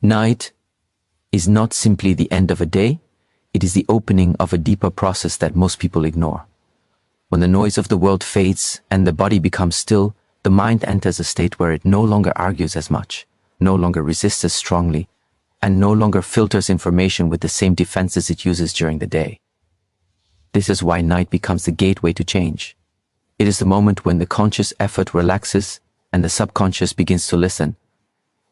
Night is not simply the end of a day, it is the opening of a deeper process that most people ignore. When the noise of the world fades and the body becomes still, the mind enters a state where it no longer argues as much, no longer resists as strongly, and no longer filters information with the same defenses it uses during the day. This is why night becomes the gateway to change. It is the moment when the conscious effort relaxes and the subconscious begins to listen.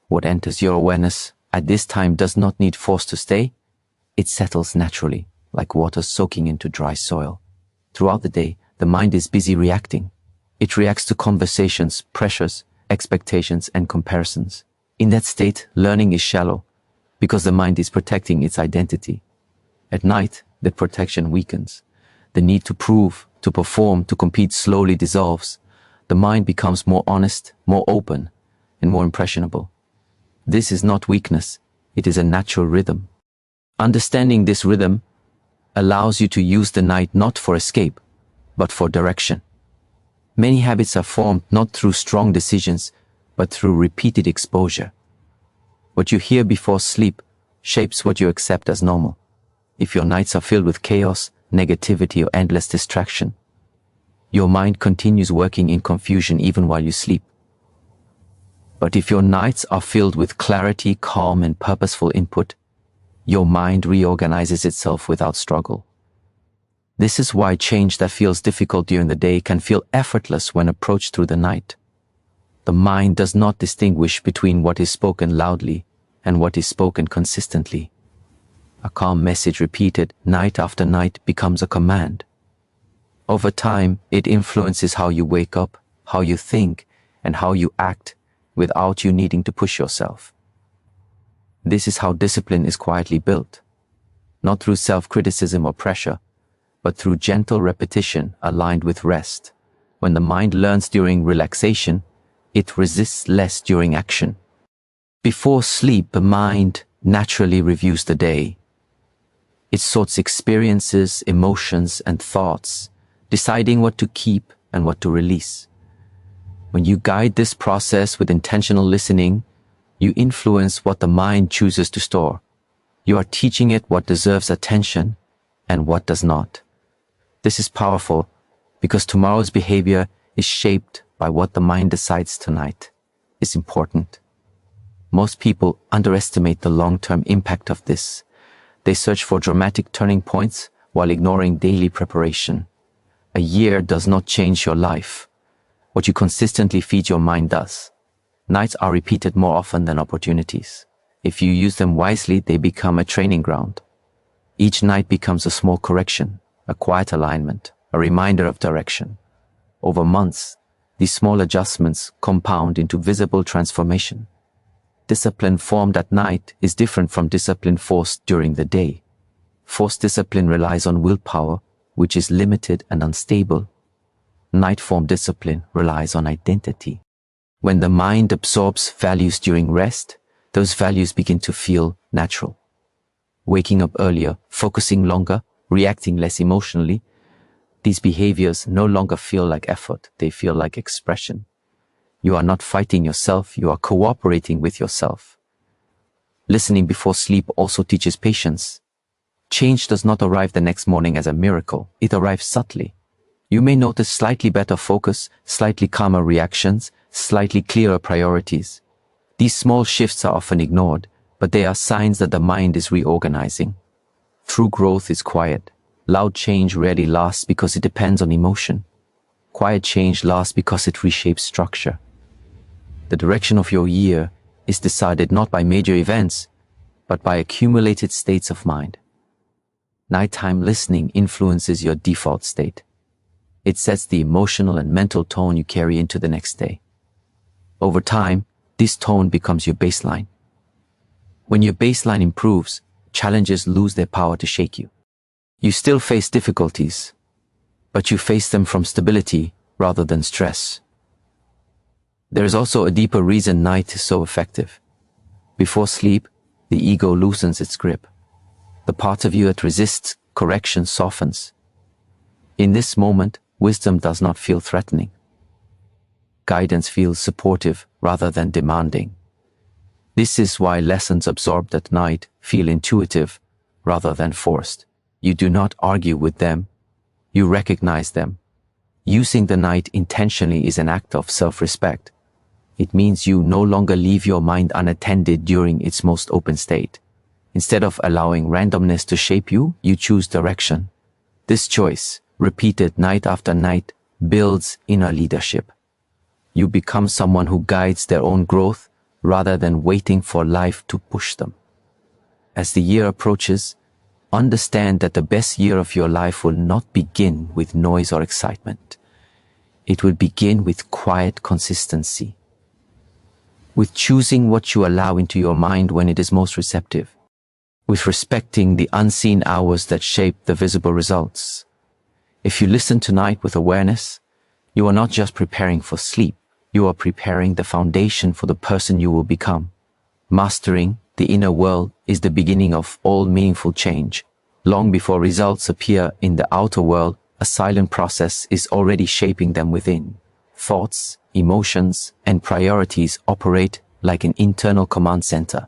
What enters your awareness at this time does not need force to stay. It settles naturally, like water soaking into dry soil. Throughout the day, the mind is busy reacting. It reacts to conversations, pressures, expectations, and comparisons. In that state, learning is shallow, because the mind is protecting its identity. At night, that protection weakens. The need to prove, to perform, to compete slowly dissolves. The mind becomes more honest, more open, and more impressionable. This is not weakness, it is a natural rhythm. Understanding this rhythm allows you to use the night not for escape, but for direction. Many habits are formed not through strong decisions, but through repeated exposure. What you hear before sleep shapes what you accept as normal. If your nights are filled with chaos, negativity, or endless distraction, your mind continues working in confusion even while you sleep. But if your nights are filled with clarity, calm, and purposeful input, your mind reorganizes itself without struggle. This is why change that feels difficult during the day can feel effortless when approached through the night. The mind does not distinguish between what is spoken loudly and what is spoken consistently. A calm message repeated night after night becomes a command. Over time, it influences how you wake up, how you think, and how you act, without you needing to push yourself. This is how discipline is quietly built, not through self-criticism or pressure, but through gentle repetition aligned with rest. When the mind learns during relaxation, it resists less during action. Before sleep, the mind naturally reviews the day. It sorts experiences, emotions, and thoughts, deciding what to keep and what to release. When you guide this process with intentional listening, you influence what the mind chooses to store. You are teaching it what deserves attention and what does not. This is powerful because tomorrow's behavior is shaped by what the mind decides tonight is important. Most people underestimate the long-term impact of this. They search for dramatic turning points while ignoring daily preparation. A year does not change your life. What you consistently feed your mind does. Nights are repeated more often than opportunities. If you use them wisely, they become a training ground. Each night becomes a small correction, a quiet alignment, a reminder of direction. Over months, these small adjustments compound into visible transformation. Discipline formed at night is different from discipline forced during the day. Forced discipline relies on willpower, which is limited and unstable. Night-form discipline relies on identity. When the mind absorbs values during rest, those values begin to feel natural. Waking up earlier, focusing longer, reacting less emotionally, these behaviors no longer feel like effort, they feel like expression. You are not fighting yourself, you are cooperating with yourself. Listening before sleep also teaches patience. Change does not arrive the next morning as a miracle, it arrives subtly. You may notice slightly better focus, slightly calmer reactions, slightly clearer priorities. These small shifts are often ignored, but they are signs that the mind is reorganizing. True growth is quiet. Loud change rarely lasts because it depends on emotion. Quiet change lasts because it reshapes structure. The direction of your year is decided not by major events, but by accumulated states of mind. Nighttime listening influences your default state. It sets the emotional and mental tone you carry into the next day. Over time, this tone becomes your baseline. When your baseline improves, challenges lose their power to shake you. You still face difficulties, but you face them from stability rather than stress. There is also a deeper reason night is so effective. Before sleep, the ego loosens its grip. The part of you that resists correction softens. In this moment, wisdom does not feel threatening. Guidance feels supportive rather than demanding. This is why lessons absorbed at night feel intuitive rather than forced. You do not argue with them, you recognize them. Using the night intentionally is an act of self-respect. It means you no longer leave your mind unattended during its most open state. Instead of allowing randomness to shape you, you choose direction. This choice, repeated night after night, builds inner leadership. You become someone who guides their own growth rather than waiting for life to push them. As the year approaches, understand that the best year of your life will not begin with noise or excitement. It will begin with quiet consistency, with choosing what you allow into your mind when it is most receptive, with respecting the unseen hours that shape the visible results. If you listen tonight with awareness, you are not just preparing for sleep, you are preparing the foundation for the person you will become. Mastering the inner world is the beginning of all meaningful change. Long before results appear in the outer world, a silent process is already shaping them within. Thoughts, emotions, and priorities operate like an internal command center.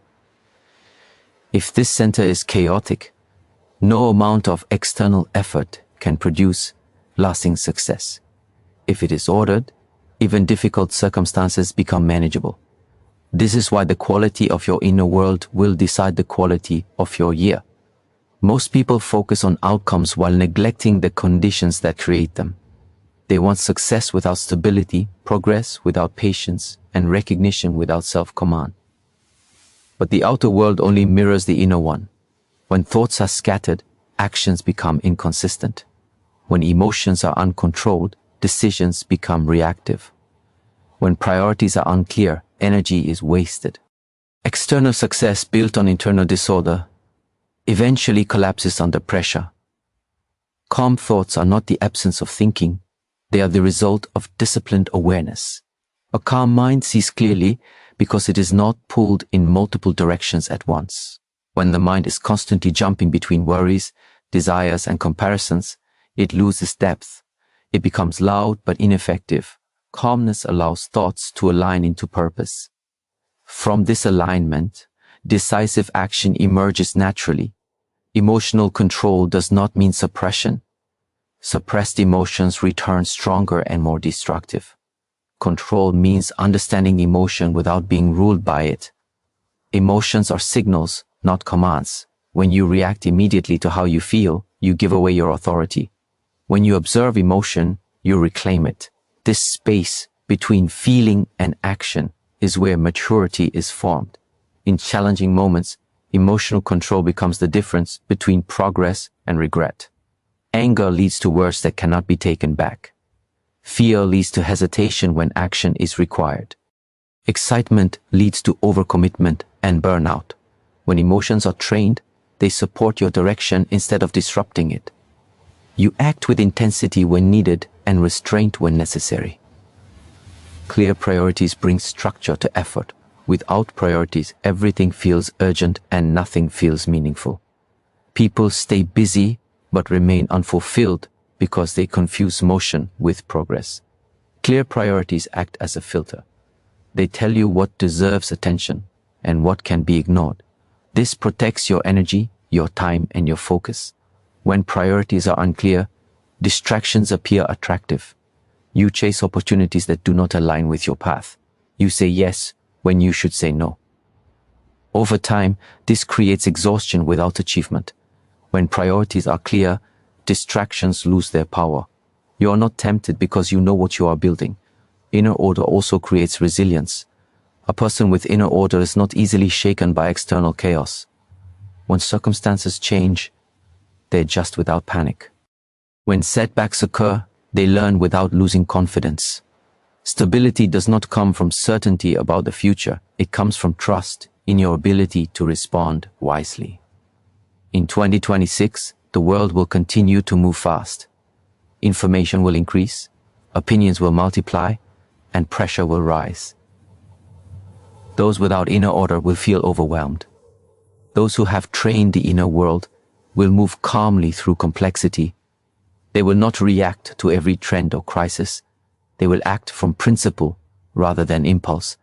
If this center is chaotic, no amount of external effort can produce lasting success. If it is ordered, even difficult circumstances become manageable. This is why the quality of your inner world will decide the quality of your year. Most people focus on outcomes while neglecting the conditions that create them. They want success without stability, progress without patience, and recognition without self-command. But the outer world only mirrors the inner one. When thoughts are scattered, actions become inconsistent. When emotions are uncontrolled, decisions become reactive. When priorities are unclear, energy is wasted. External success built on internal disorder eventually collapses under pressure. Calm thoughts are not the absence of thinking, they are the result of disciplined awareness. A calm mind sees clearly because it is not pulled in multiple directions at once. When the mind is constantly jumping between worries, desires, and comparisons, it loses depth. It becomes loud but ineffective. Calmness allows thoughts to align into purpose. From this alignment, decisive action emerges naturally. Emotional control does not mean suppression. Suppressed emotions return stronger and more destructive. Control means understanding emotion without being ruled by it. Emotions are signals, not commands. When you react immediately to how you feel, you give away your authority. When you observe emotion, you reclaim it. This space between feeling and action is where maturity is formed. In challenging moments, emotional control becomes the difference between progress and regret. Anger leads to words that cannot be taken back. Fear leads to hesitation when action is required. Excitement leads to overcommitment and burnout. When emotions are trained, they support your direction instead of disrupting it. You act with intensity when needed and restraint when necessary. Clear priorities bring structure to effort. Without priorities, everything feels urgent and nothing feels meaningful. People stay busy but remain unfulfilled because they confuse motion with progress. Clear priorities act as a filter. They tell you what deserves attention and what can be ignored. This protects your energy, your time, and your focus. When priorities are unclear, distractions appear attractive. You chase opportunities that do not align with your path. You say yes when you should say no. Over time, this creates exhaustion without achievement. When priorities are clear, distractions lose their power. You are not tempted because you know what you are building. Inner order also creates resilience. A person with inner order is not easily shaken by external chaos. When circumstances change, they adjust without panic. When setbacks occur, they learn without losing confidence. Stability does not come from certainty about the future. It comes from trust in your ability to respond wisely. In 2026, the world will continue to move fast. Information will increase, opinions will multiply, and pressure will rise. Those without inner order will feel overwhelmed. Those who have trained the inner world will move calmly through complexity. They will not react to every trend or crisis. They will act from principle rather than impulse.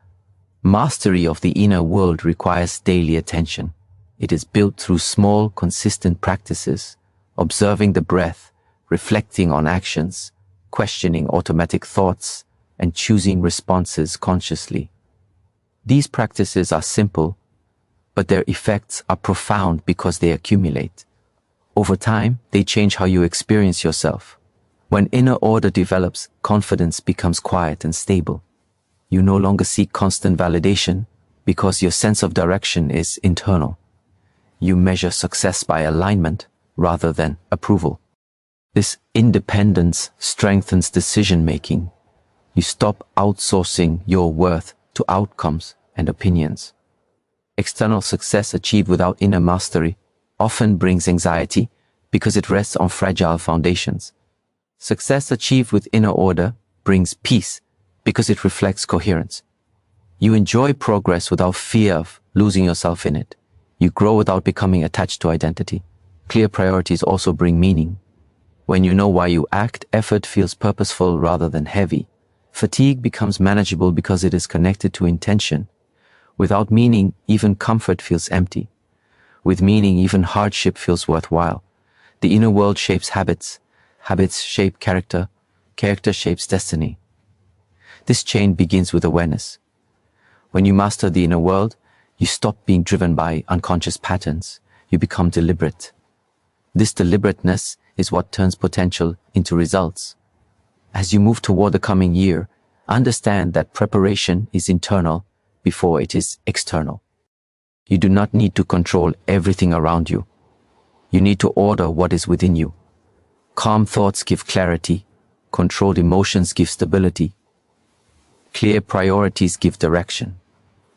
Mastery of the inner world requires daily attention. It is built through small, consistent practices, observing the breath, reflecting on actions, questioning automatic thoughts, and choosing responses consciously. These practices are simple, but their effects are profound because they accumulate. Over time, they change how you experience yourself. When inner order develops, confidence becomes quiet and stable. You no longer seek constant validation because your sense of direction is internal. You measure success by alignment rather than approval. This independence strengthens decision-making. You stop outsourcing your worth to outcomes and opinions. External success achieved without inner mastery often brings anxiety because it rests on fragile foundations. Success achieved with inner order brings peace because it reflects coherence. You enjoy progress without fear of losing yourself in it. You grow without becoming attached to identity. Clear priorities also bring meaning. When you know why you act, effort feels purposeful rather than heavy. Fatigue becomes manageable because it is connected to intention. Without meaning, even comfort feels empty. With meaning, even hardship feels worthwhile. The inner world shapes habits. Habits shape character. Character shapes destiny. This chain begins with awareness. When you master the inner world, you stop being driven by unconscious patterns. You become deliberate. This deliberateness is what turns potential into results. As you move toward the coming year, understand that preparation is internal before it is external. You do not need to control everything around you. You need to order what is within you. Calm thoughts give clarity. Controlled emotions give stability. Clear priorities give direction.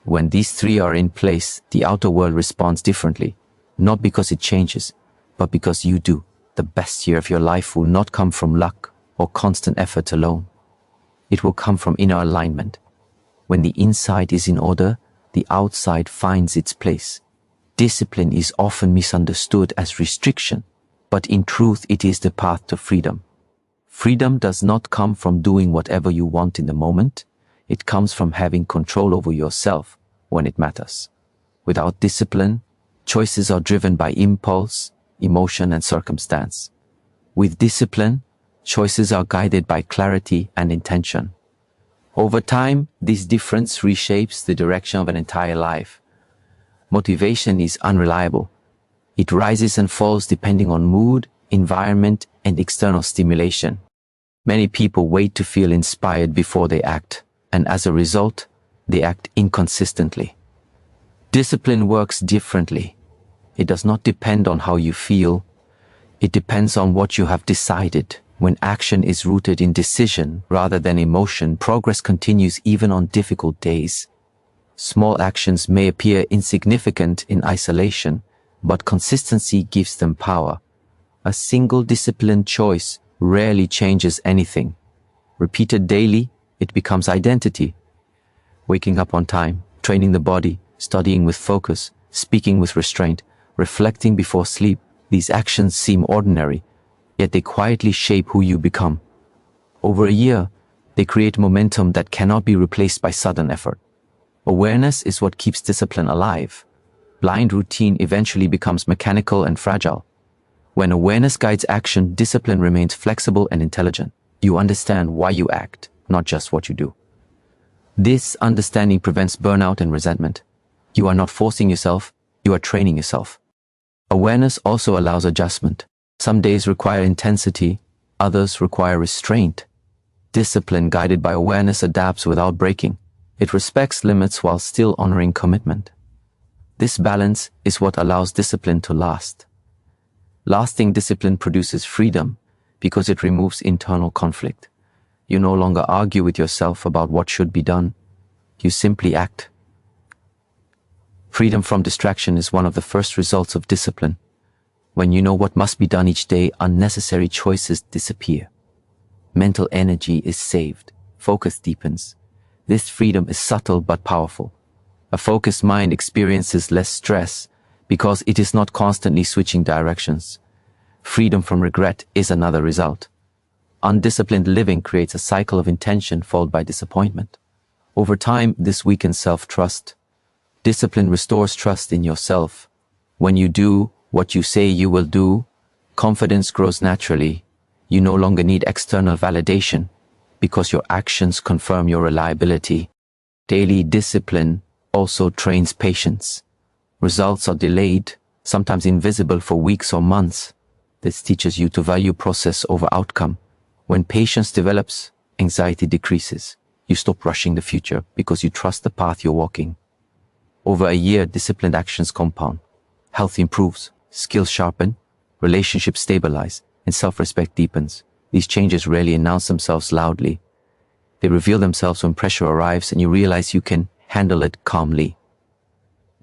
When these three are in place, the outer world responds differently, not because it changes, but because you do. The best year of your life will not come from luck or constant effort alone. It will come from inner alignment. When the inside is in order, the outside finds its place. Discipline is often misunderstood as restriction, but in truth it is the path to freedom. Freedom does not come from doing whatever you want in the moment. It comes from having control over yourself when it matters. Without discipline, choices are driven by impulse, emotion, and circumstance. With discipline, choices are guided by clarity and intention. Over time, this difference reshapes the direction of an entire life. Motivation is unreliable. It rises and falls depending on mood, environment, and external stimulation. Many people wait to feel inspired before they act, and as a result, they act inconsistently. Discipline works differently. It does not depend on how you feel. It depends on what you have decided. When action is rooted in decision rather than emotion, progress continues even on difficult days. Small actions may appear insignificant in isolation, but consistency gives them power. A single disciplined choice rarely changes anything. Repeated daily, it becomes identity. Waking up on time, training the body, studying with focus, speaking with restraint, reflecting before sleep, these actions seem ordinary, yet they quietly shape who you become. Over a year, they create momentum that cannot be replaced by sudden effort. Awareness is what keeps discipline alive. Blind routine eventually becomes mechanical and fragile. When awareness guides action, discipline remains flexible and intelligent. You understand why you act, not just what you do. This understanding prevents burnout and resentment. You are not forcing yourself, you are training yourself. Awareness also allows adjustment. Some days require intensity, others require restraint. Discipline guided by awareness adapts without breaking. It respects limits while still honoring commitment. This balance is what allows discipline to last. Lasting discipline produces freedom because it removes internal conflict. You no longer argue with yourself about what should be done. You simply act. Freedom from distraction is one of the first results of discipline. When you know what must be done each day, unnecessary choices disappear. Mental energy is saved. Focus deepens. This freedom is subtle but powerful. A focused mind experiences less stress because it is not constantly switching directions. Freedom from regret is another result. Undisciplined living creates a cycle of intention followed by disappointment. Over time, this weakens self-trust. Discipline restores trust in yourself. When you do what you say you will do, confidence grows naturally. You no longer need external validation because your actions confirm your reliability. Daily discipline also trains patience. Results are delayed, sometimes invisible for weeks or months. This teaches you to value process over outcome. When patience develops, anxiety decreases. You stop rushing the future because you trust the path you're walking. Over a year, disciplined actions compound. Health improves, skills sharpen, relationships stabilize, and self-respect deepens. These changes rarely announce themselves loudly. They reveal themselves when pressure arrives and you realize you can handle it calmly.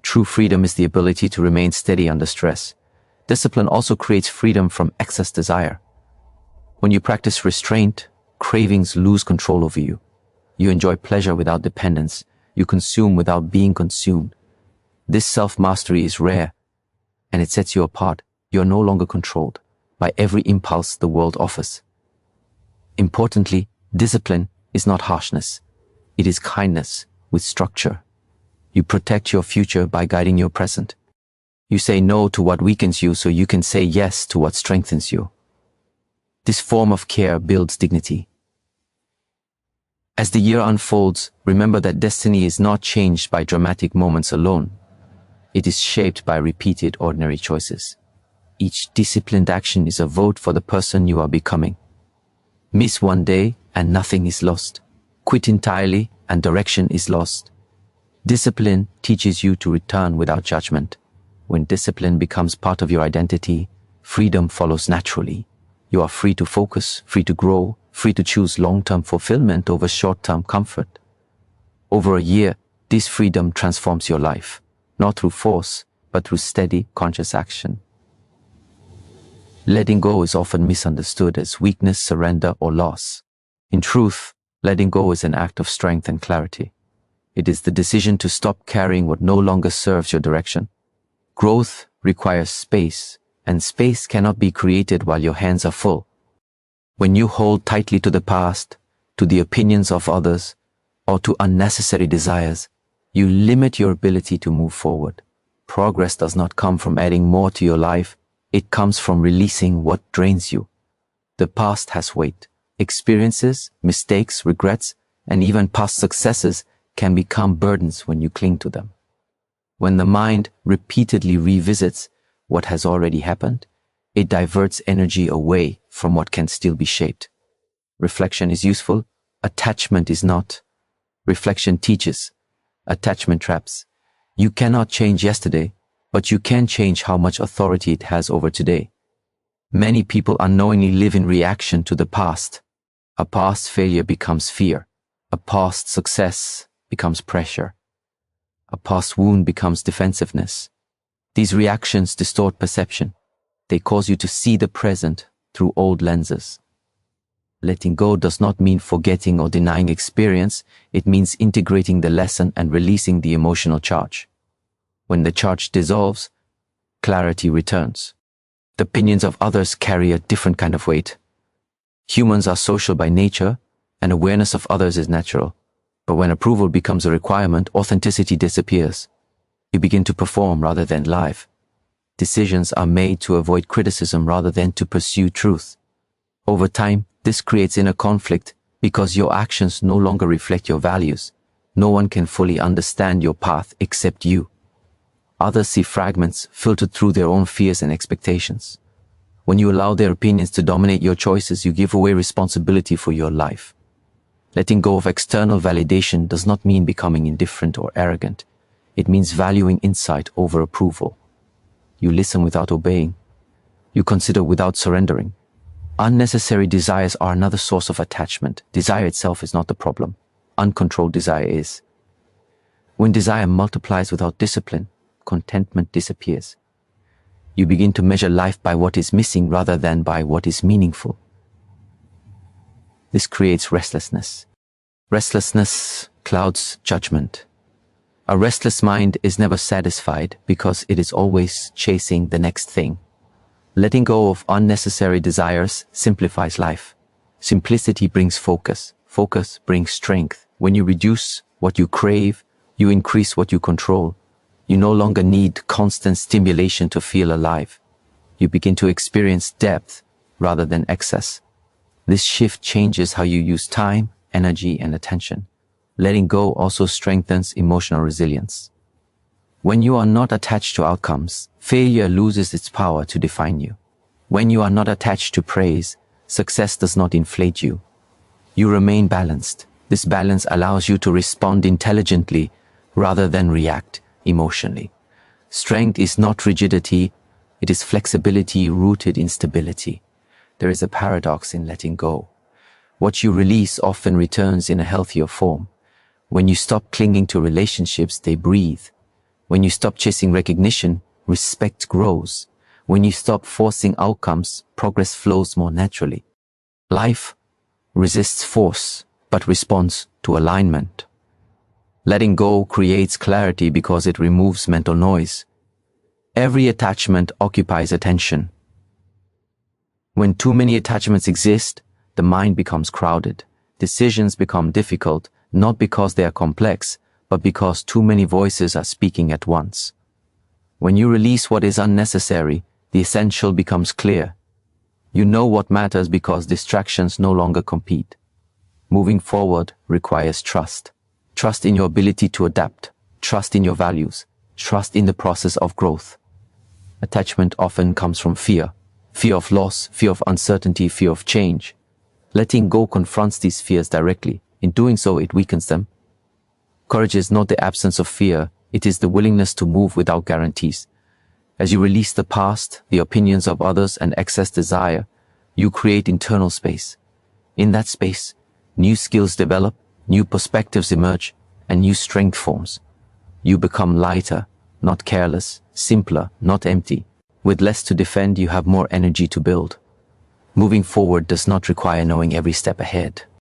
True freedom is the ability to remain steady under stress. Discipline also creates freedom from excess desire. When you practice restraint, cravings lose control over you. You enjoy pleasure without dependence. You consume without being consumed. This self-mastery is rare, and it sets you apart. You are no longer controlled by every impulse the world offers. Importantly, discipline is not harshness. It is kindness with structure. You protect your future by guiding your present. You say no to what weakens you so you can say yes to what strengthens you. This form of care builds dignity. As the year unfolds, remember that destiny is not changed by dramatic moments alone. It is shaped by repeated ordinary choices. Each disciplined action is a vote for the person you are becoming. Miss one day and nothing is lost. Quit entirely and direction is lost. Discipline teaches you to return without judgment. When discipline becomes part of your identity, freedom follows naturally. You are free to focus, free to grow, free to choose long-term fulfillment over short-term comfort. Over a year, this freedom transforms your life, not through force, but through steady, conscious action. Letting go is often misunderstood as weakness, surrender, or loss. In truth, letting go is an act of strength and clarity. It is the decision to stop carrying what no longer serves your direction. Growth requires space, and space cannot be created while your hands are full. When you hold tightly to the past, to the opinions of others, or to unnecessary desires, you limit your ability to move forward. Progress does not come from adding more to your life. It comes from releasing what drains you. The past has weight. Experiences, mistakes, regrets, and even past successes can become burdens when you cling to them. When the mind repeatedly revisits what has already happened, it diverts energy away from what can still be shaped. Reflection is useful, attachment is not. Reflection teaches, attachment traps. You cannot change yesterday, but you can change how much authority it has over today. Many people unknowingly live in reaction to the past. A past failure becomes fear. A past success becomes pressure. A past wound becomes defensiveness. These reactions distort perception. They cause you to see the present through old lenses. Letting go does not mean forgetting or denying experience. It means integrating the lesson and releasing the emotional charge. When the charge dissolves, clarity returns. The opinions of others carry a different kind of weight. Humans are social by nature, and awareness of others is natural. But when approval becomes a requirement, authenticity disappears. You begin to perform rather than live. Decisions are made to avoid criticism rather than to pursue truth. Over time, this creates inner conflict because your actions no longer reflect your values. No one can fully understand your path except you. Others see fragments filtered through their own fears and expectations. When you allow their opinions to dominate your choices, you give away responsibility for your life. Letting go of external validation does not mean becoming indifferent or arrogant. It means valuing insight over approval. You listen without obeying. You consider without surrendering. Unnecessary desires are another source of attachment. Desire itself is not the problem. Uncontrolled desire is. When desire multiplies without discipline, contentment disappears. You begin to measure life by what is missing rather than by what is meaningful. This creates restlessness. Restlessness clouds judgment. A restless mind is never satisfied because it is always chasing the next thing. Letting go of unnecessary desires simplifies life. Simplicity brings focus. Focus brings strength. When you reduce what you crave, you increase what you control. You no longer need constant stimulation to feel alive. You begin to experience depth rather than excess. This shift changes how you use time, energy, and attention. Letting go also strengthens emotional resilience. When you are not attached to outcomes, failure loses its power to define you. When you are not attached to praise, success does not inflate you. You remain balanced. This balance allows you to respond intelligently rather than react emotionally. Strength is not rigidity, it is flexibility rooted in stability. There is a paradox in letting go. What you release often returns in a healthier form. When you stop clinging to relationships, they breathe. When you stop chasing recognition, respect grows. When you stop forcing outcomes, progress flows more naturally. Life resists force, but responds to alignment. Letting go creates clarity because it removes mental noise. Every attachment occupies attention. When too many attachments exist, the mind becomes crowded. Decisions become difficult, not because they are complex, but because too many voices are speaking at once. When you release what is unnecessary, the essential becomes clear. You know what matters because distractions no longer compete. Moving forward requires trust. Trust in your ability to adapt. Trust in your values. Trust in the process of growth. Attachment often comes from fear. Fear of loss, fear of uncertainty, fear of change. Letting go confronts these fears directly. In doing so, it weakens them. Courage is not the absence of fear, it is the willingness to move without guarantees. As you release the past, the opinions of others, and excess desire, you create internal space. In that space, new skills develop, new perspectives emerge, and new strength forms. You become lighter, not careless, simpler, not empty. With less to defend, you have more energy to build. Moving forward does not require knowing every step ahead.